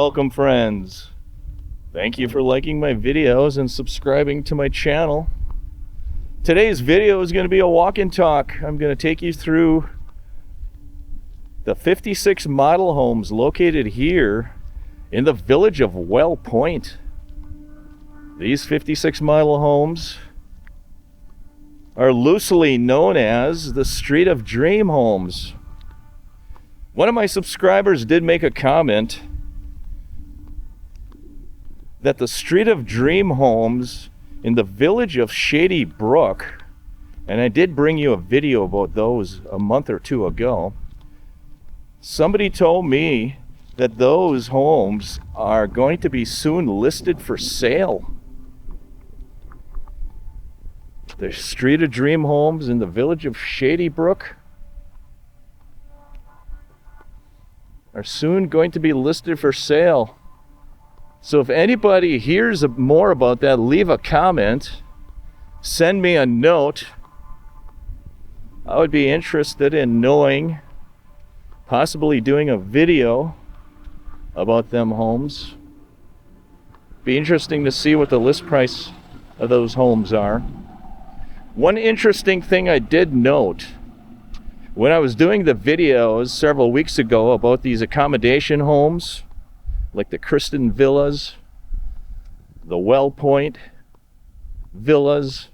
Welcome, friends. Thank you for liking my videos and subscribing to my channel. Today's video is going to be a walk and talk. I'm going to take you through the 56 model homes located here in the village of Well Point. These 56 model homes are loosely known as the Street of Dream Homes. One of my subscribers did make a comment that the Street of Dream Homes in the village of Shady Brook, and I did bring you a video about those a month or two ago, somebody told me that those homes are going to be soon listed for sale. The Street of Dream Homes in the village of Shady Brook are soon going to be listed for sale. So if anybody hears more about that, leave a comment, send me a note. I would be interested in knowing, possibly doing a video about them homes. Be interesting to see what the list price of those homes are. One interesting thing I did note when I was doing the videos several weeks ago about these accommodation homes, like the Kristen Villas, the Well Point Villas,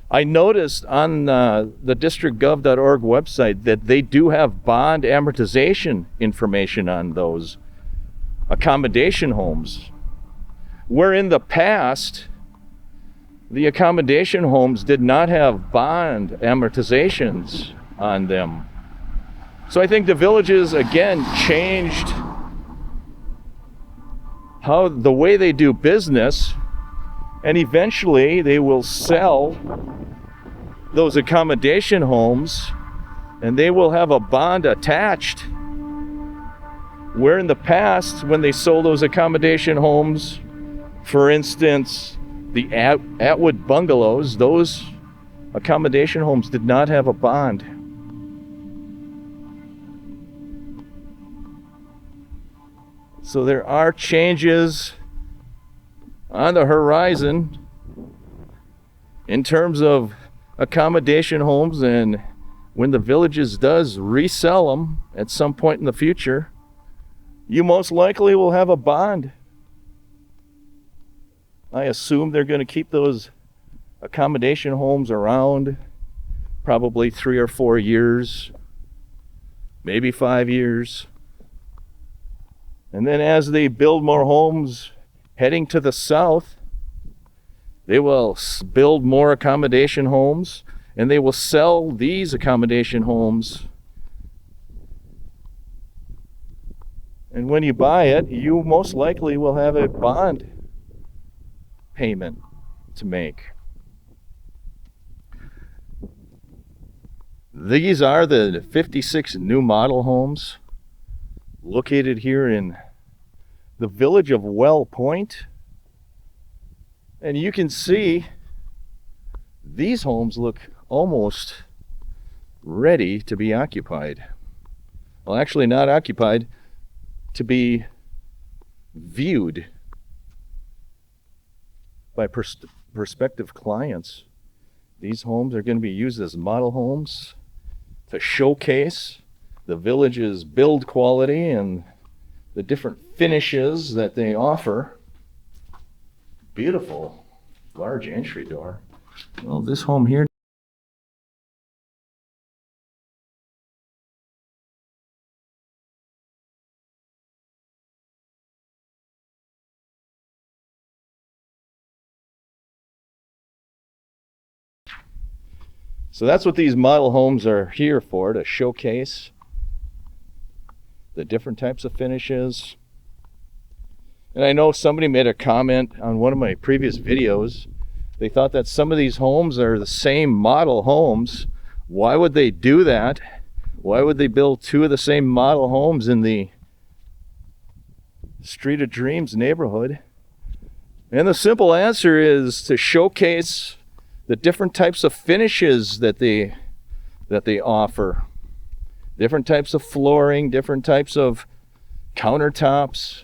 I noticed on the districtgov.org website that they do have bond amortization information on those accommodation homes, where in the past the accommodation homes did not have bond amortizations on them. So I think the villages again changed how the way they do business, and eventually they will sell those accommodation homes and they will have a bond attached, where in the past when they sold those accommodation homes, for instance the Atwood bungalows, those accommodation homes did not have a bond. So there are changes on the horizon in terms of accommodation homes, and when the villages does resell them at some point in the future, you most likely will have a bond. I assume they're going to keep those accommodation homes around probably 3 or 4 years, maybe 5 years. And then as they build more homes heading to the south, they will build more accommodation homes and they will sell these accommodation homes. And when you buy it, you most likely will have a bond payment to make. These are the 56 new model homes located here in the village of Well Point. And you can see these homes look almost ready to be occupied. Well, actually not occupied, to be viewed by prospective clients. These homes are going to be used as model homes to showcase the village's build quality and the different finishes that they offer. Beautiful large entry door. Well, this home here, so that's what these model homes are here for, to showcase the different types of finishes. And I know somebody made a comment on one of my previous videos. They thought that some of these homes are the same model homes. Why would they do that? Why would they build 2 of the same model homes in the Street of Dreams neighborhood? And the simple answer is to showcase the different types of finishes that they offer. Different types of flooring, different types of countertops,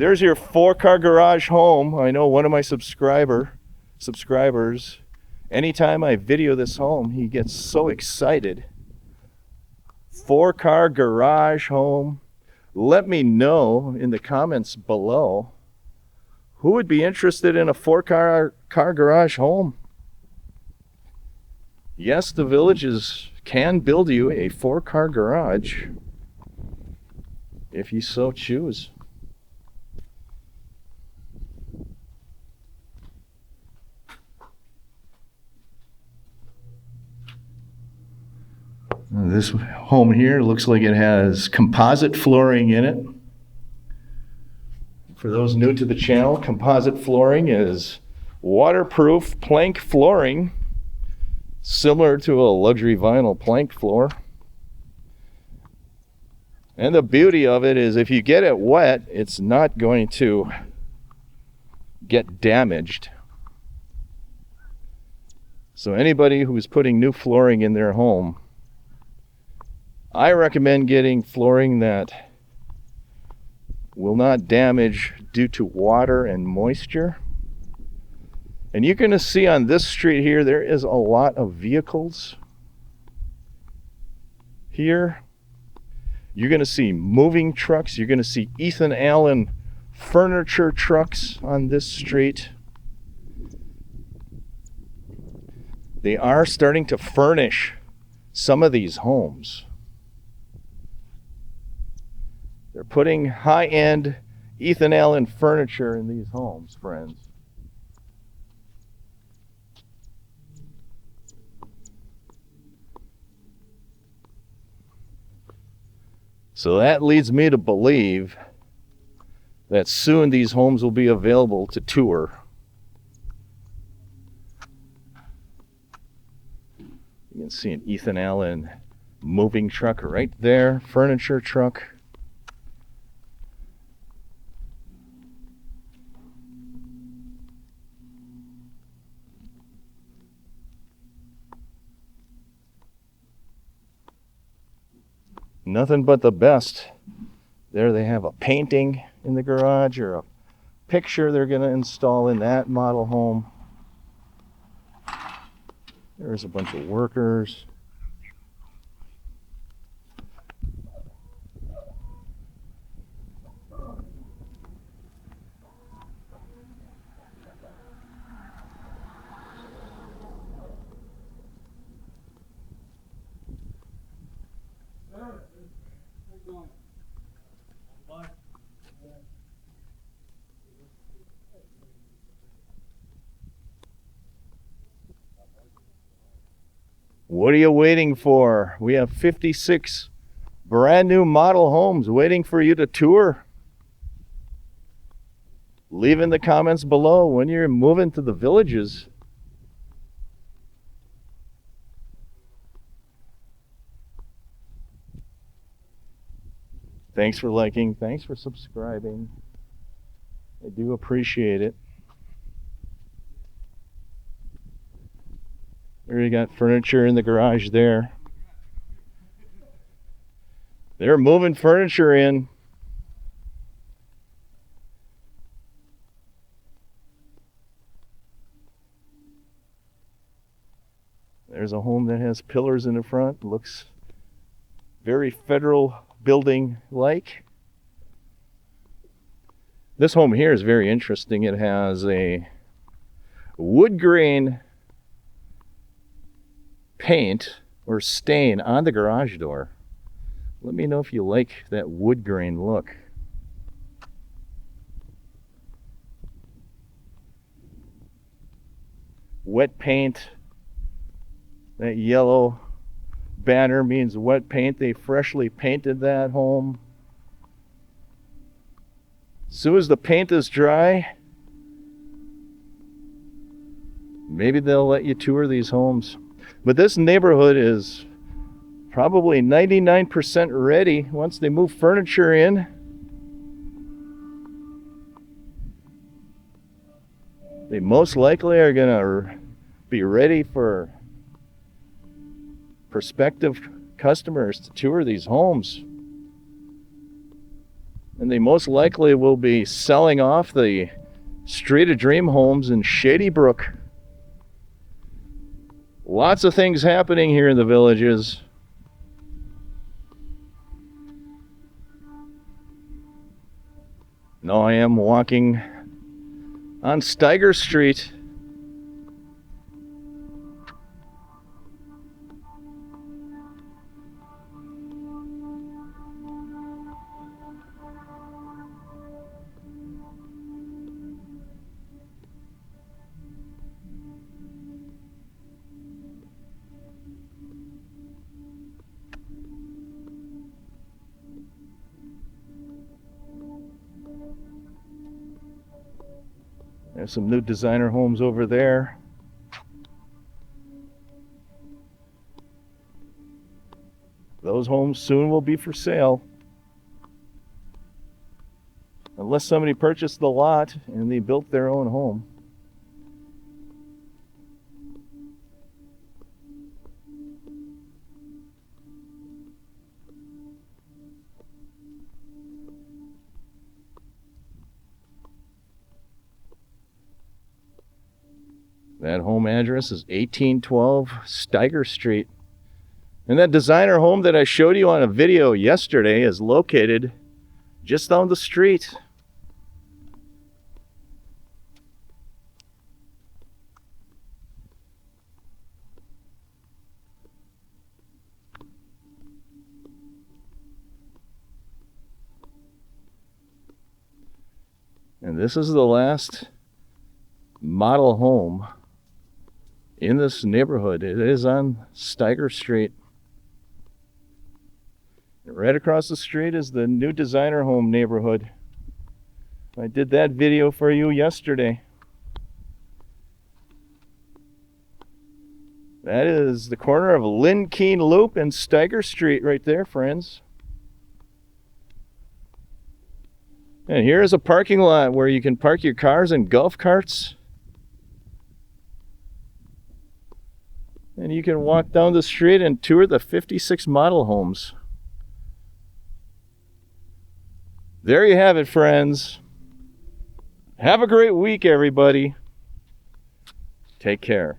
There's your 4-car garage home. I know one of my subscribers, anytime I video this home, he gets so excited. 4-car garage home. Let me know in the comments below who would be interested in a 4-car garage home. Yes, the villages can build you a 4-car garage if you so choose. This home here looks like it has composite flooring in it. For those new to the channel, composite flooring is waterproof plank flooring, similar to a luxury vinyl plank floor. And the beauty of it is if you get it wet, it's not going to get damaged. So anybody who's putting new flooring in their home, I recommend getting flooring that will not damage due to water and moisture. And you're going to see on this street here, there is a lot of vehicles here. You're going to see moving trucks. You're going to see Ethan Allen furniture trucks on this street. They are starting to furnish some of these homes. They're putting high-end Ethan Allen furniture in these homes, friends. So that leads me to believe that soon these homes will be available to tour. You can see an Ethan Allen moving truck right there, furniture truck. Nothing but the best. There they have a painting in the garage or a picture they're going to install in that model home. There's a bunch of workers. What are you waiting for? We have 56 brand new model homes waiting for you to tour. Leave in the comments below when you're moving to the villages. Thanks for liking. Thanks for subscribing. I do appreciate it. There you got furniture in the garage there. They're moving furniture in. There's a home that has pillars in the front. Looks very federal building like. This home here is very interesting. It has a wood grain paint or stain on the garage door. Let me know if you like that wood grain look. Wet paint. That yellow banner means wet paint. They freshly painted that home. As soon as the paint is dry, maybe they'll let you tour these homes. But this neighborhood is probably 99% ready once they move furniture in. They most likely are going to be ready for prospective customers to tour these homes. And they most likely will be selling off the Street of Dream homes in Shady Brook. Lots of things happening here in the Villages. Now I am walking on Steiger Street. There's some new designer homes over there. Those homes soon will be for sale. Unless somebody purchased the lot and they built their own home. That home address is 1812 Steiger Street. And that designer home that I showed you on a video yesterday is located just down the street. And this is the last model home in this neighborhood. It is on Steiger Street. Right across the street is the new designer home neighborhood. I did that video for you yesterday. That is the corner of Lynn Keene Loop and Steiger Street right there, friends. And here is a parking lot where you can park your cars and golf carts. And you can walk down the street and tour the 56 model homes. There you have it, friends. Have a great week, everybody. Take care.